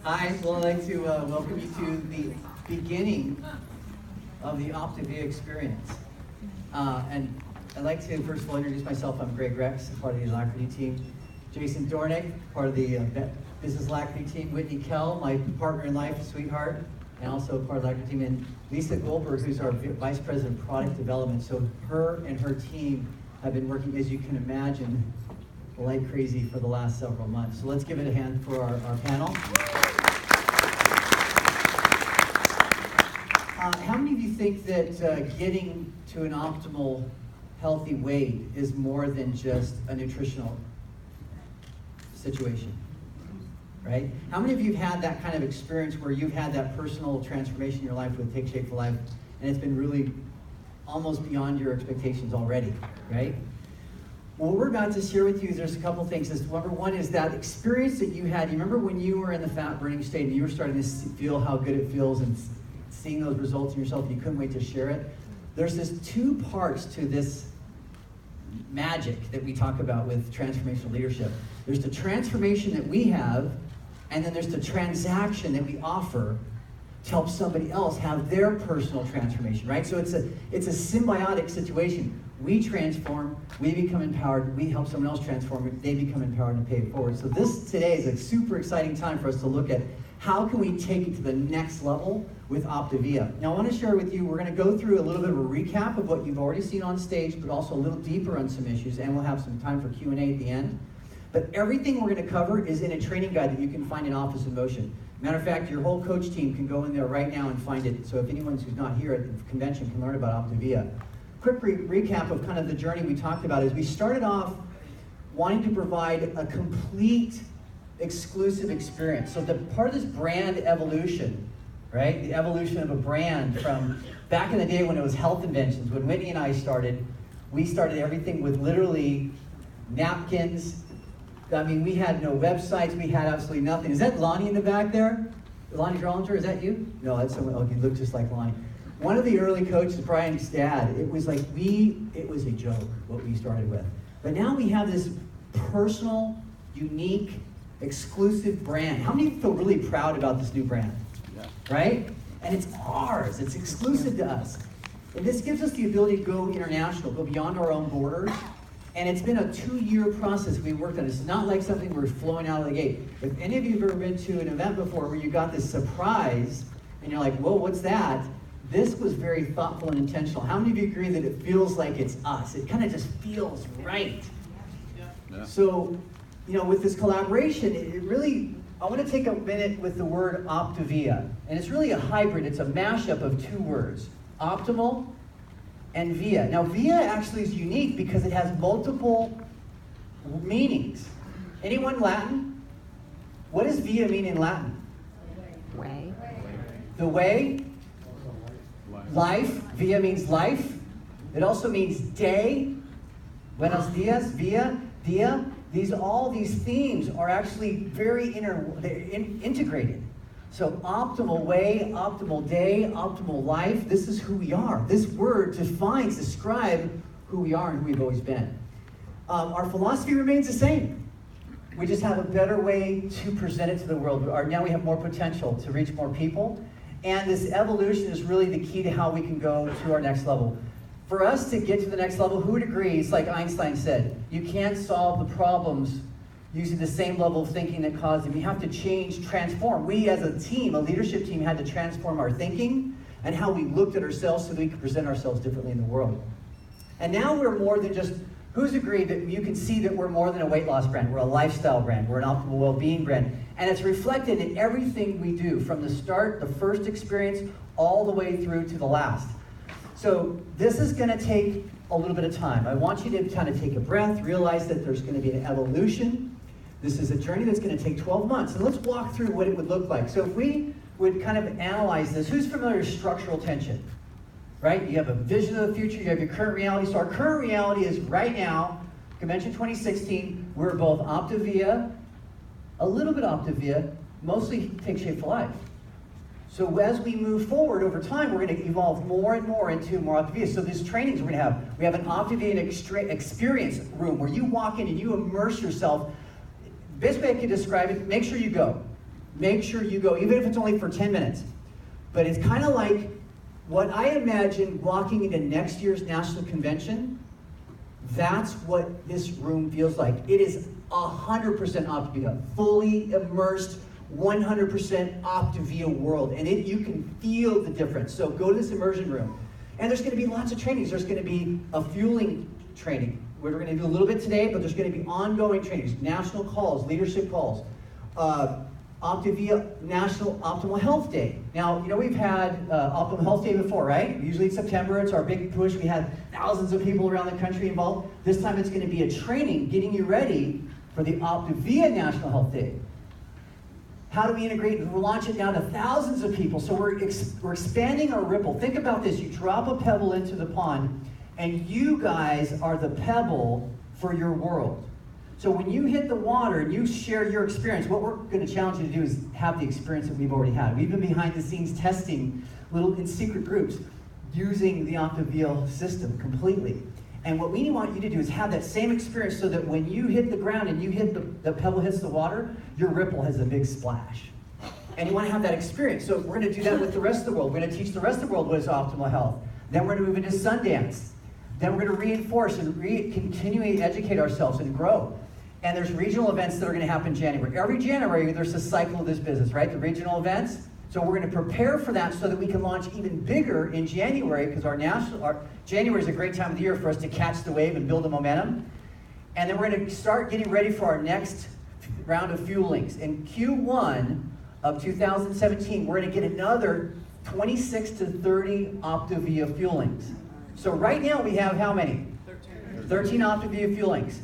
Hi, well, I'd like to welcome you to the beginning of the Optavia experience. And I'd like to, first of all, introduce myself. I'm Greg Rex, part of the Alacrity team. Jason Dornick, part of the Business Alacrity team. Whitney Kell, my partner in life, sweetheart, and also part of the Alacrity team. And Lisa Goldberg, who's our Vice President of Product Development. So her and her team have been working, as you can imagine, like crazy for the last several months. So let's give it a hand for our panel. How many of you think that getting to an optimal healthy weight is more than just a nutritional situation, right? How many of you have had that kind of experience where you've had that personal transformation in your life with Take Shape for Life, and it's been really almost beyond your expectations already, right? Well, what we're about to share with you, there's a couple things. Number one is that experience that you had. You remember when you were in the fat burning state and you were starting to feel how good it feels and seeing those results in yourself and you couldn't wait to share it? There's this two parts to this magic that we talk about with transformational leadership. There's the transformation that we have, and then there's the transaction that we offer to help somebody else have their personal transformation, right? So it's a symbiotic situation. We transform, we become empowered, we help someone else transform, they become empowered and pay it forward. So this today is a super exciting time for us to look at how can we take it to the next level with Optavia. Now I want to share with you, we're going to go through a little bit of a recap of what you've already seen on stage, but also a little deeper on some issues, and we'll have some time for Q&A at the end. But everything we're going to cover is in a training guide that you can find in Office in Motion. Matter of fact, your whole coach team can go in there right now and find it. So if anyone who's not here at the convention can learn about Optavia. Quick recap of kind of the journey we talked about is we started off wanting to provide a complete exclusive experience. So the part of this brand evolution, right? The evolution of a brand from back in the day when it was Health Inventions, when Whitney and I started, we started everything with literally napkins. I mean, we had no websites, we had absolutely nothing. Is that Lonnie in the back there? Lonnie Drollinger, is that you? No, that's someone, oh, you look just like Lonnie. One of the early coaches, Brian's dad, it was like it was a joke what we started with. But now we have this personal, unique, exclusive brand. How many of you feel really proud about this new brand? Yeah. Right? And it's ours, it's exclusive to us. And this gives us the ability to go international, go beyond our own borders. And it's been a 2-year process we worked on. It's not like something we're flowing out of the gate. If any of you have ever been to an event before where you got this surprise and you're like, whoa, what's that? This was very thoughtful and intentional. How many of you agree that it feels like it's us? It kind of just feels right. Yeah. So, you know, with this collaboration, it really, I want to take a minute with the word Optavia. And it's really a hybrid. It's a mashup of two words, optimal and via. Now, via actually is unique because it has multiple meanings. Anyone Latin? What does via mean in Latin? Way. The way? Life. Via means life. It also means day. Buenos dias, via, dia. All these themes are actually very integrated. So optimal way, optimal day, optimal life, this is who we are. This word describes who we are and who we've always been. Our philosophy remains the same. We just have a better way to present it to the world. Now we have more potential to reach more people. And this evolution is really the key to how we can go to our next level. For us to get to the next level, who would agree? It's like Einstein said, you can't solve the problems using the same level of thinking that caused them. You have to change, transform. We as a team, a leadership team, had to transform our thinking and how we looked at ourselves so that we could present ourselves differently in the world. And now we're more than just, who's agreed that you can see that we're more than a weight loss brand? We're a lifestyle brand. We're an optimal well-being brand. And it's reflected in everything we do, from the start, the first experience, all the way through to the last. So this is going to take a little bit of time. I want you to kind of take a breath, realize that there's going to be an evolution. This is a journey that's going to take 12 months. And let's walk through what it would look like. So if we would kind of analyze this, who's familiar with structural tension? Right? You have a vision of the future, you have your current reality. So our current reality is right now, Convention 2016, we're both Optavia, a little bit Optavia, mostly Take Shape for Life. So as we move forward over time, we're going to evolve more and more into more Optavia. So these trainings we're going to have, we have an Optavia experience room where you walk in and you immerse yourself. Best way I can describe it, make sure you go. make sure you go, even if it's only for 10 minutes. But it's kind of like what I imagine walking into next year's national convention. That's what this room feels like. It is 100% Optavia, fully immersed, 100% Optavia world. And you can feel the difference. So go to this immersion room. And there's going to be lots of trainings. There's going to be a fueling training. We're going to do a little bit today, but there's going to be ongoing trainings, national calls, leadership calls, Optavia National Optimal Health Day. Now, we've had Optimal Health Day before, right? Usually in September, it's our big push. We had thousands of people around the country involved. This time it's going to be a training getting you ready for the Optavia National Health Day. How do we integrate and launch it down to thousands of people? So we're expanding our ripple. Think about this. You drop a pebble into the pond, and you guys are the pebble for your world. So when you hit the water and you share your experience, what we're going to challenge you to do is have the experience that we've already had. We've been behind the scenes testing in secret groups using the Optavia system completely. And what we want you to do is have that same experience so that when you hit the ground and you hit the pebble hits the water, your ripple has a big splash. And you want to have that experience. So we're going to do that with the rest of the world. We're going to teach the rest of the world what is optimal health. Then we're going to move into Sundance. Then we're going to reinforce and continually educate ourselves and grow. And there's regional events that are going to happen in January. Every January, there's a cycle of this business, right? The regional events. So we're going to prepare for that so that we can launch even bigger in January, because our January is a great time of the year for us to catch the wave and build the momentum. And then we're going to start getting ready for our next round of fuelings. In Q1 of 2017, we're going to get another 26 to 30 Optavia fuelings. So right now we have how many? 13 Optavia fuelings.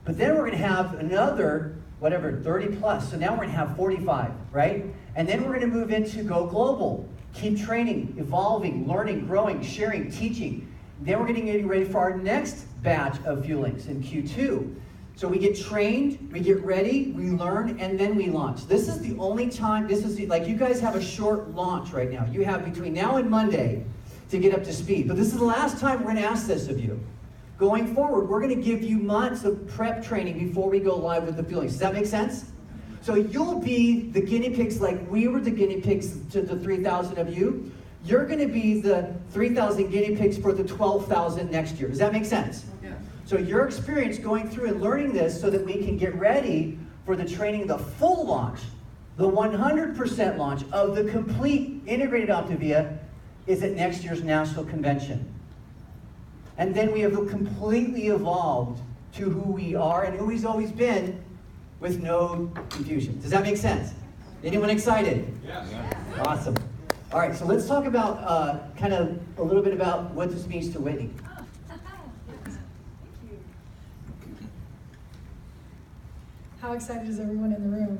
But then we're going to have another, 30 plus. So now we're going to have 45, right? And then we're going to move into go global. Keep training, evolving, learning, growing, sharing, teaching. Then we're getting ready for our next batch of fuelings in Q2. So we get trained, we get ready, we learn, and then we launch. This is the only time, like you guys have a short launch right now. You have between now and Monday to get up to speed. But this is the last time we're going to ask this of you. Going forward, we're going to give you months of prep training before we go live with the fuelings. Does that make sense? So you'll be the guinea pigs like we were the guinea pigs to the 3,000 of you. You're going to be the 3,000 guinea pigs for the 12,000 next year. Does that make sense? Yeah. So your experience going through and learning this so that we can get ready for the training, the full launch, the 100% launch of the complete integrated Optavia is at next year's national convention. And then we have completely evolved to who we are and who we've always been with no confusion. Does that make sense? Anyone excited? Yes. Yeah. Awesome. All right, so let's talk about kind of a little bit about what this means to Whitney. How excited is everyone in the room?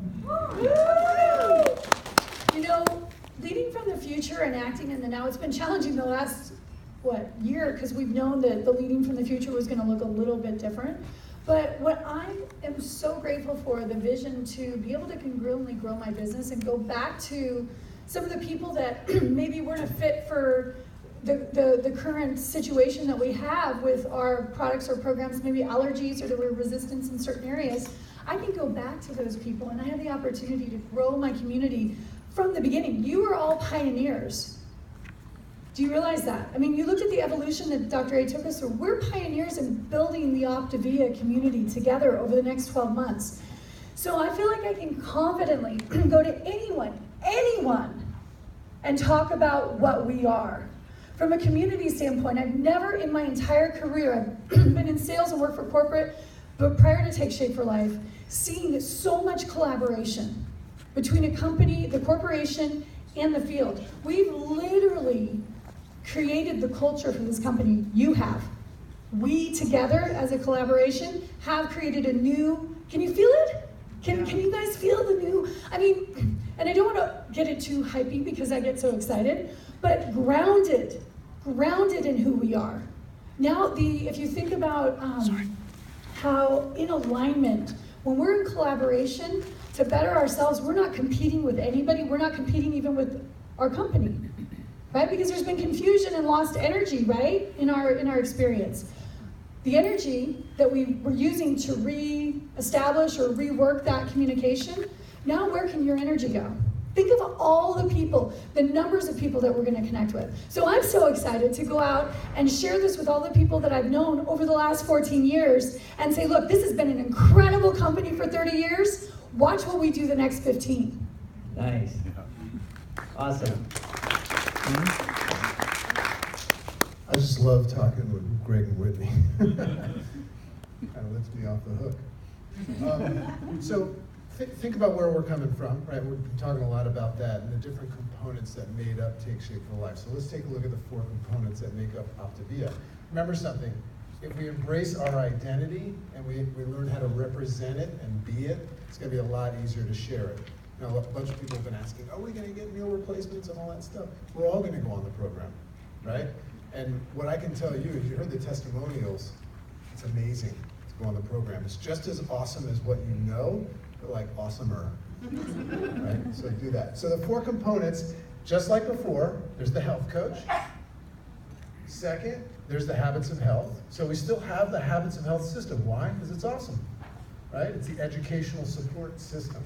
Leading from the future and acting in the now, it's been challenging the last year, because we've known that the leading from the future was going to look a little bit different. But what I am so grateful for, the vision to be able to congruently grow my business and go back to some of the people that maybe weren't a fit for the current situation that we have with our products or programs, maybe allergies or there were resistance in certain areas. I can go back to those people, and I have the opportunity to grow my community from the beginning. You are all pioneers. Do you realize that? I mean, you looked at the evolution that Dr. A took us through. We're pioneers in building the Optavia community together over the next 12 months. So I feel like I can confidently go to anyone, and talk about what we are. From a community standpoint, I've never in my entire career, I've been in sales and worked for corporate, but prior to Take Shape for Life, seen so much collaboration between a company, the corporation, and the field. We've literally created the culture for this company. You have. We together as a collaboration have created a new, can you feel it? Can you guys feel the new, and I don't want to get it too hypey because I get so excited, but grounded in who we are. Now, if you think about how in alignment, when we're in collaboration to better ourselves, we're not competing with anybody, we're not competing even with our company, right? Because there's been confusion and lost energy, right, in our experience. The energy that we were using to re-establish or rework that communication Now where can your energy go? Think of all the people, the numbers of people that we're going to connect with. So I'm so excited to go out and share this with all the people that I've known over the last 14 years and say, look, this has been an incredible company for 30 years. Watch what we do the next 15. Nice. Awesome. I just love talking with Greg and Whitney. Kind of lifts me off the hook. So think about where we're coming from, right? We've been talking a lot about that and the different components that made up Take Shape for Life. So let's take a look at the 4 components that make up Optavia. Remember something, if we embrace our identity and we learn how to represent it and be it, it's gonna be a lot easier to share it. You know, a bunch of people have been asking, are we gonna get meal replacements and all that stuff? We're all gonna go on the program, right? And what I can tell you is, you heard the testimonials, it's amazing to go on the program. It's just as awesome as what you know, but like awesomer, right? So do that. So the 4 components, just like before, there's the health coach. Second, there's the habits of health. So we still have the habits of health system. Why? Because it's awesome, right? It's the educational support system.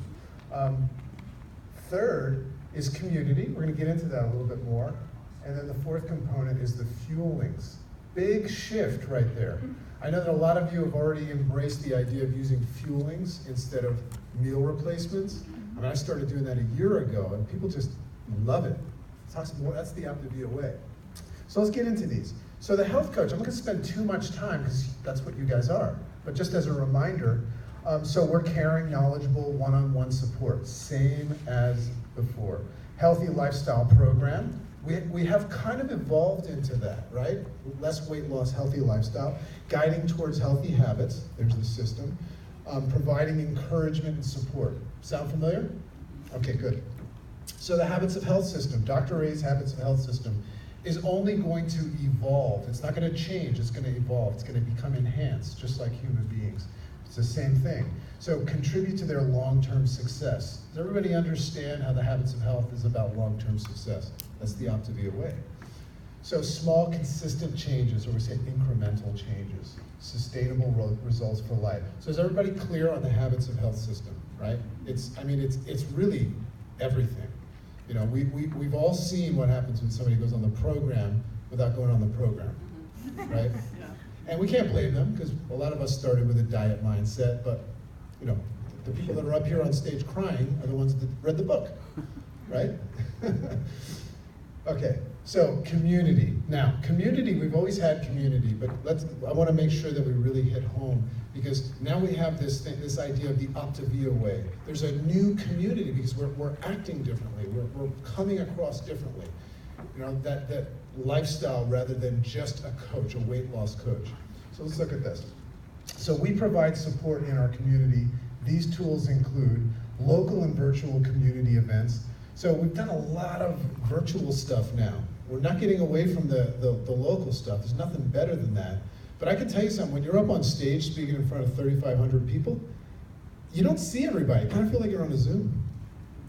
Third is community. We're gonna get into that a little bit more. And then the 4th component is the fuelings. Big shift right there. I know that a lot of you have already embraced the idea of using fuelings instead of meal replacements. I mean, I started doing that a year ago, and people just love it. That's the Optavia way. So let's get into these. So the health coach, I'm not gonna spend too much time because that's what you guys are. But just as a reminder, so we're caring, knowledgeable, one-on-one support, same as before. Healthy lifestyle program. We have kind of evolved into that, right? Less weight loss, healthy lifestyle, guiding towards healthy habits, there's the system, providing encouragement and support. Sound familiar? Okay, good. So the habits of health system, Dr. Ray's habits of health system, is only going to evolve. It's not gonna change, it's gonna evolve. It's gonna become enhanced, just like human beings. It's the same thing. So contribute to their long-term success. Does everybody understand how the habits of health is about long-term success? That's the Optavia way. So small, consistent changes, or we say incremental changes, sustainable results for life. So is everybody clear on the habits of health system, right? It's really everything. You know, we've all seen what happens when somebody goes on the program without going on the program, right? Yeah. And we can't blame them, because a lot of us started with a diet mindset, but you know, the people that are up here on stage crying are the ones that read the book, right? Okay, so community. Now, community, we've always had community, but I want to make sure that we really hit home, because now we have this idea of the Optavia way. There's a new community because we're acting differently. We're coming across differently. You know, that lifestyle rather than just a coach, a weight loss coach. So let's look at this. So we provide support in our community. These tools include local and virtual community events. So we've done a lot of virtual stuff now. We're not getting away from the local stuff. There's nothing better than that. But I can tell you something, when you're up on stage speaking in front of 3,500 people, you don't see everybody. You kind of feel like you're on a Zoom,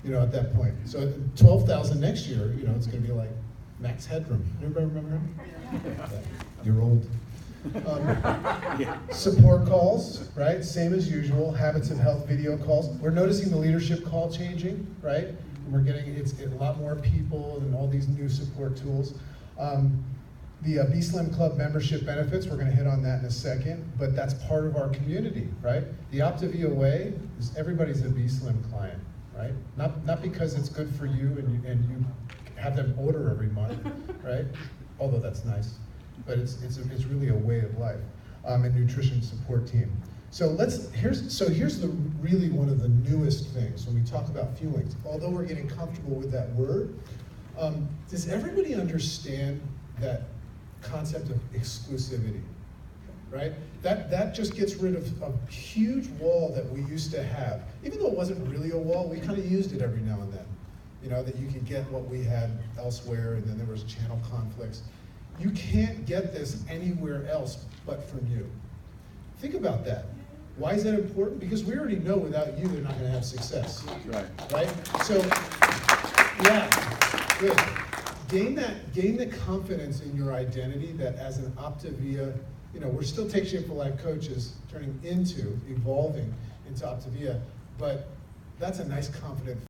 you know, at that point. So at 12,000 next year, you know, it's gonna be like Max Headroom. Anybody remember him? Yeah. You're old. Support calls, right? Same as usual, habits of health video calls. We're noticing the leadership call changing, right? We're getting a lot more people and all these new support tools. The Be Slim Club membership benefits, we're going to hit on that in a second, but that's part of our community, right? The Optavia way is everybody's a Be Slim client, right? Not because it's good for you and you have them order every month, right? Although that's nice, but it's really a way of life. And nutrition support team. So here's really one of the newest things when we talk about fuelings. Although we're getting comfortable with that word, does everybody understand that concept of exclusivity, right? That just gets rid of a huge wall that we used to have. Even though it wasn't really a wall, we kind of used it every now and then. You know, that you could get what we had elsewhere, and then there was channel conflicts. You can't get this anywhere else but from you. Think about that. Why is that important? Because we already know without you, they're not gonna have success. Right? So, yeah, good. Gain the confidence in your identity that as an Optavia, you know, we're still Take Shape for Life coaches, evolving into Optavia, but That's a nice confident